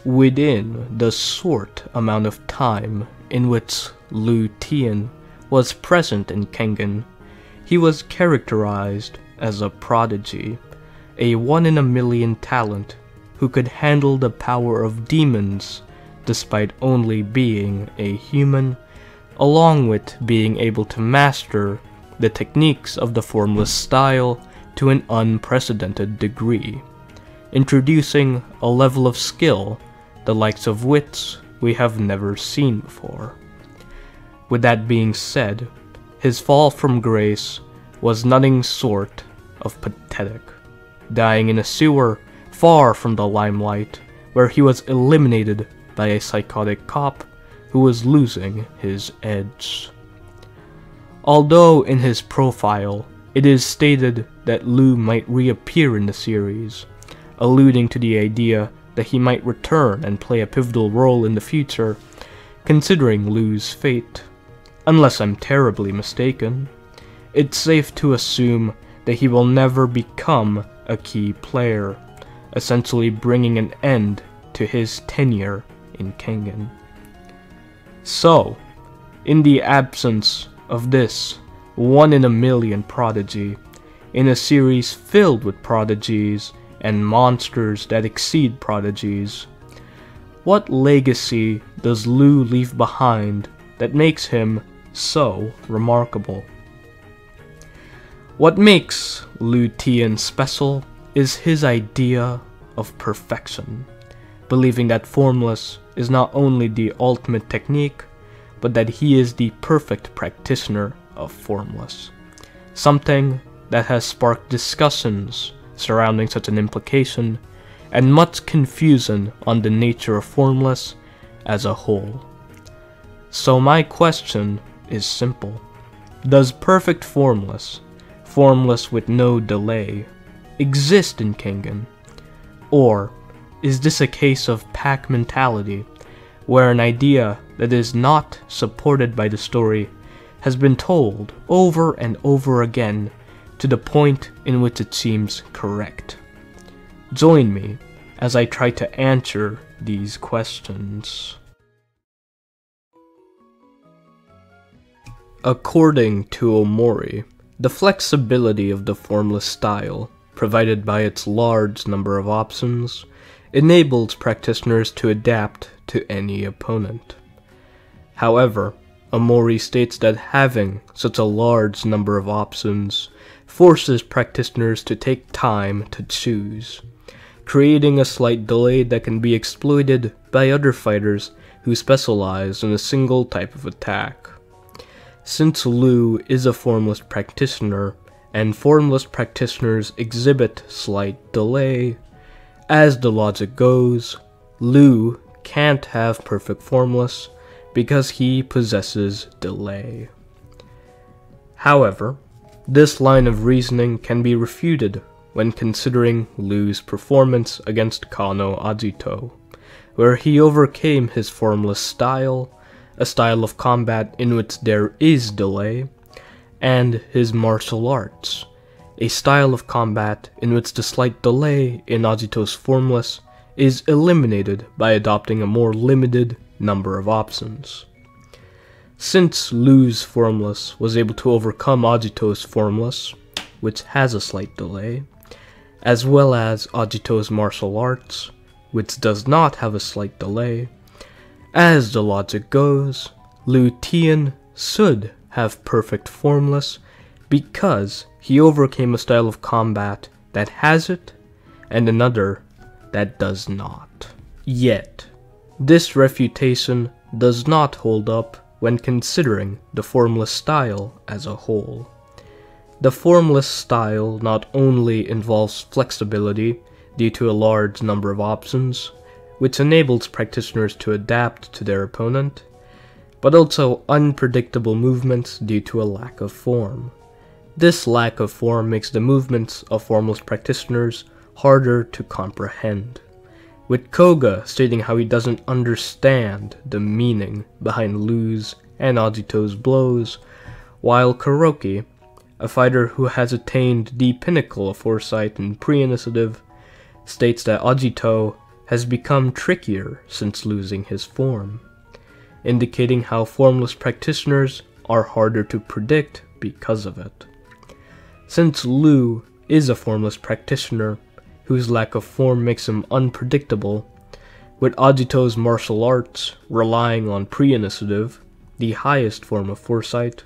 within the short amount of time in which Lu Tian was present in Kengen, he was characterized as a prodigy, a 1-in-a-million talent who could handle the power of demons despite only being a human, along with being able to master the techniques of the Formless style to an unprecedented degree, introducing a level of skill the likes of which we have never seen before. With that being said, his fall from grace was nothing short of pathetic, dying in a sewer far from the limelight, where he was eliminated by a psychotic cop who was losing his edge. Although in his profile, it is stated that Lu might reappear in the series, alluding to the idea that he might return and play a pivotal role in the future, considering Lu's fate. Unless I'm terribly mistaken, it's safe to assume that he will never become a key player, essentially bringing an end to his tenure in Kengen. So, in the absence of this 1-in-a-million prodigy, in a series filled with prodigies and monsters that exceed prodigies, what legacy does Lu leave behind that makes him so remarkable? What makes Lu Tian special is his idea of perfection, believing that Formless is not only the ultimate technique, but that he is the perfect practitioner of Formless, something that has sparked discussions surrounding such an implication, and much confusion on the nature of Formless as a whole. So my question is simple. Does perfect Formless, Formless with no delay, exist in Kengen? Or is this a case of pack mentality, where an idea that is not supported by the story has been told over and over again to the point in which it seems correct? Join me as I try to answer these questions. According to Omori, the flexibility of the Formless style, provided by its large number of options, enables practitioners to adapt to any opponent. However, Omori states that having such a large number of options forces practitioners to take time to choose, creating a slight delay that can be exploited by other fighters who specialize in a single type of attack. Since Lu is a Formless practitioner, and Formless practitioners exhibit slight delay, as the logic goes, Lu can't have perfect Formless because he possesses delay. However, this line of reasoning can be refuted when considering Lu's performance against Kano Ajito, where he overcame his Formless style, a style of combat in which there is delay, and his martial arts, a style of combat in which the slight delay in Ajito's Formless is eliminated by adopting a more limited number of options. Since Lu's Formless was able to overcome Ajito's Formless, which has a slight delay, as well as Ajito's martial arts, which does not have a slight delay, as the logic goes, Lu Tian should have perfect Formless because he overcame a style of combat that has it and another that does not. Yet, this refutation does not hold up when considering the Formless style as a whole. The Formless style not only involves flexibility due to a large number of options, which enables practitioners to adapt to their opponent, but also unpredictable movements due to a lack of form. This lack of form makes the movements of Formless practitioners harder to comprehend, with Koga stating how he doesn't understand the meaning behind Lu's and Ajito's blows, while Kuroki, a fighter who has attained the pinnacle of foresight and pre-initiative, states that Ajito has become trickier since losing his form, indicating how formless practitioners are harder to predict because of it. Since Lu is a formless practitioner whose lack of form makes him unpredictable, with Agito's martial arts relying on pre-initiative, the highest form of foresight,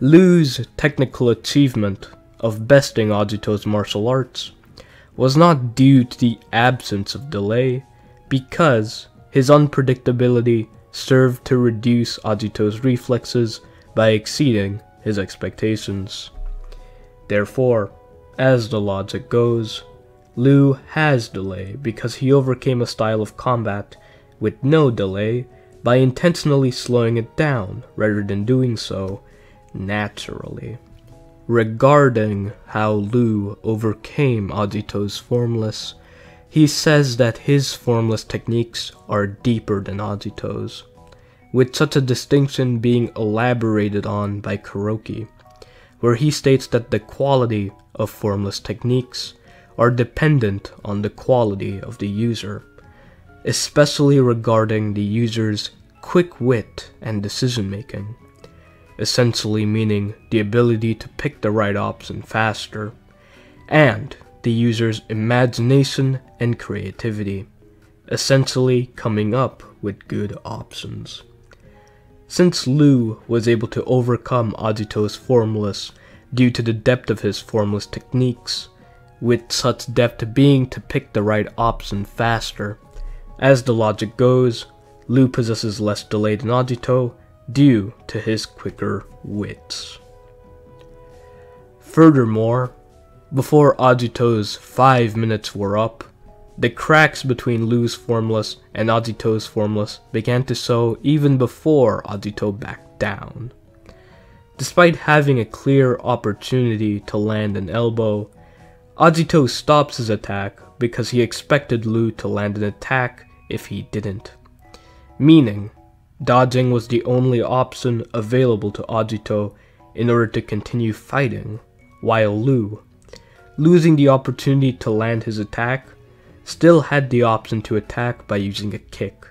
Lu's technical achievement of besting Agito's martial arts was not due to the absence of delay, because his unpredictability served to reduce Agito's reflexes by exceeding his expectations. Therefore, as the logic goes, Lu has delay because he overcame a style of combat with no delay by intentionally slowing it down rather than doing so naturally. Regarding how Lu overcame Agito's Formless, he says that his Formless techniques are deeper than Agito's, with such a distinction being elaborated on by Kuroki, where he states that the quality of Formless techniques are dependent on the quality of the user, especially regarding the user's quick wit and decision making, essentially meaning the ability to pick the right option faster, and the user's imagination and creativity, essentially coming up with good options. Since Lu was able to overcome Agito's Formless due to the depth of his Formless techniques, with such depth being to pick the right option faster, as the logic goes, Lu possesses less delay than Agito due to his quicker wits. Furthermore, before Agito's 5 minutes were up, the cracks between Lu's Formless and Agito's Formless began to show even before Agito backed down. Despite having a clear opportunity to land an elbow, Agito stops his attack because he expected Lu to land an attack if he didn't, meaning dodging was the only option available to Agito in order to continue fighting, while Lu, losing the opportunity to land his attack, still had the option to attack by using a kick,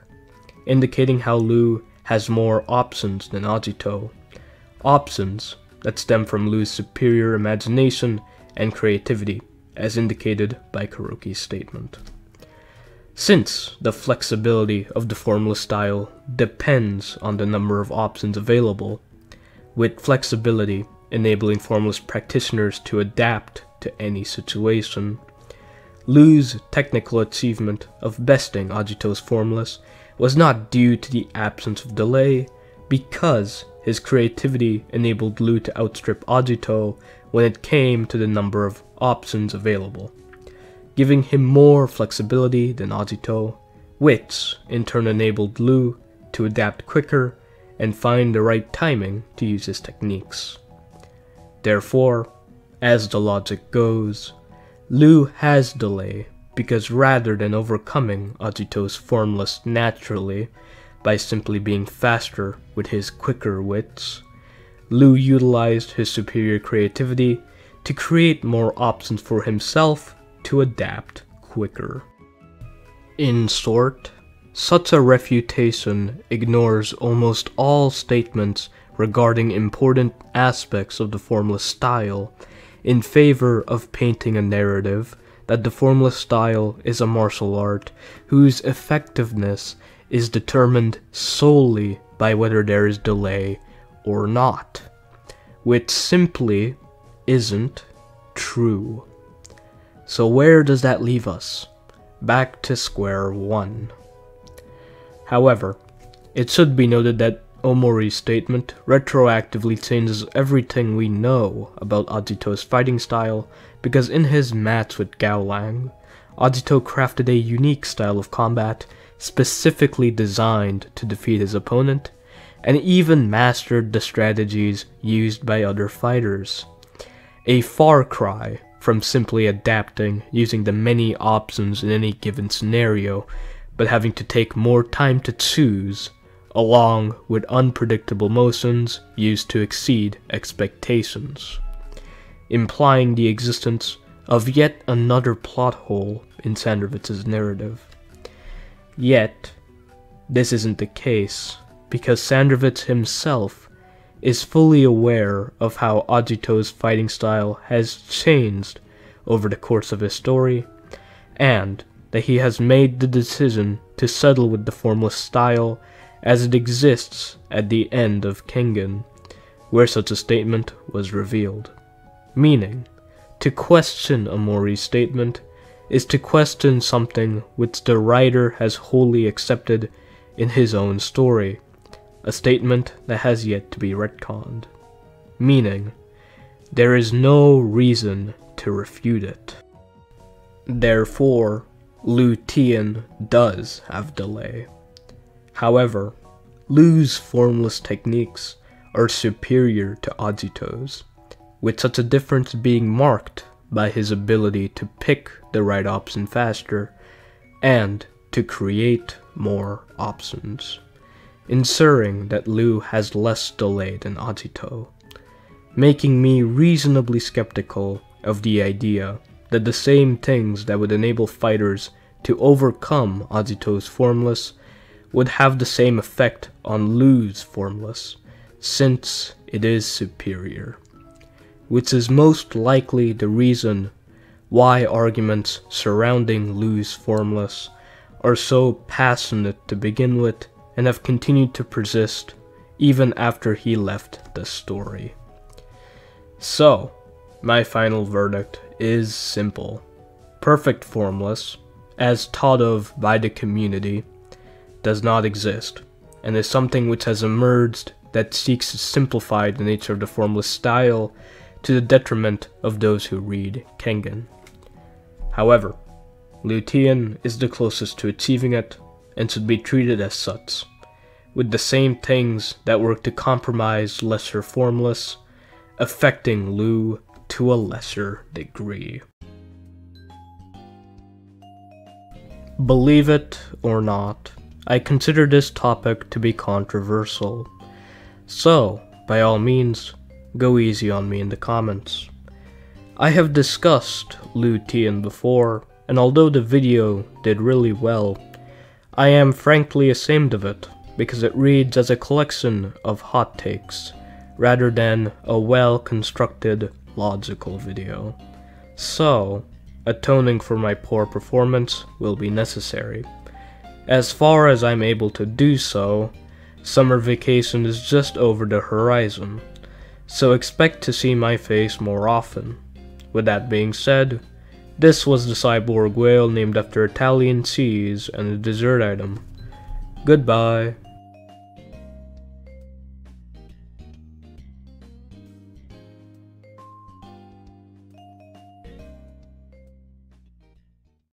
indicating how Lu has more options than Agito, options that stem from Lu's superior imagination and creativity, as indicated by Kuroki's statement. Since the flexibility of the Formless style depends on the number of options available, with flexibility enabling Formless practitioners to adapt to any situation, Lu's technical achievement of besting Agito's Formless was not due to the absence of delay, because his creativity enabled Lu to outstrip Agito when it came to the number of options available, giving him more flexibility than Agito, which in turn enabled Lu to adapt quicker and find the right timing to use his techniques. Therefore, as the logic goes, Lu has delay because rather than overcoming Agito's Formless naturally by simply being faster with his quicker wits, Lu utilized his superior creativity to create more options for himself to adapt quicker. In short, such a refutation ignores almost all statements regarding important aspects of the Formless style in favor of painting a narrative that the Formless style is a martial art whose effectiveness is determined solely by whether there is delay or not, which simply isn't true. So where does that leave us? Back to square one. However, it should be noted that Omori's statement retroactively changes everything we know about Agito's fighting style, because in his match with Gowlang, Agito crafted a unique style of combat specifically designed to defeat his opponent, and even mastered the strategies used by other fighters. A far cry from simply adapting using the many options in any given scenario, but having to take more time to choose, along with unpredictable motions used to exceed expectations, implying the existence of yet another plot hole in Sandrovich's narrative. Yet, this isn't the case, because Sandrovich himself is fully aware of how Agito's fighting style has changed over the course of his story, and that he has made the decision to settle with the Formless style as it exists at the end of Kengen, where such a statement was revealed. Meaning, to question Omori's statement is to question something which the writer has wholly accepted in his own story, a statement that has yet to be retconned. Meaning, there is no reason to refute it. Therefore, Lu Tian does have delay. However, Lu's formless techniques are superior to Agito's, with such a difference being marked by his ability to pick the right option faster and to create more options, ensuring that Lu has less delay than Agito, making me reasonably skeptical of the idea that the same things that would enable fighters to overcome Agito's Formless would have the same effect on Lu's Formless, since it is superior, which is most likely the reason why arguments surrounding Lu's Formless are so passionate to begin with and have continued to persist even after he left the story. So, my final verdict is simple. Perfect Formless, as thought of by the community, does not exist, and is something which has emerged that seeks to simplify the nature of the Formless style to the detriment of those who read Kengan. However, Lu Tian is the closest to achieving it, and should be treated as such, with the same things that work to compromise lesser Formless, affecting Lu to a lesser degree. Believe it or not, I consider this topic to be controversial, so, by all means, go easy on me in the comments. I have discussed Lu Tian before, and although the video did really well, I am frankly ashamed of it, because it reads as a collection of hot takes, rather than a well-constructed, logical video. So, atoning for my poor performance will be necessary. As far as I'm able to do so, summer vacation is just over the horizon, so expect to see my face more often. With that being said, this was the cyborg whale named after Italian cheese and a dessert item. Goodbye.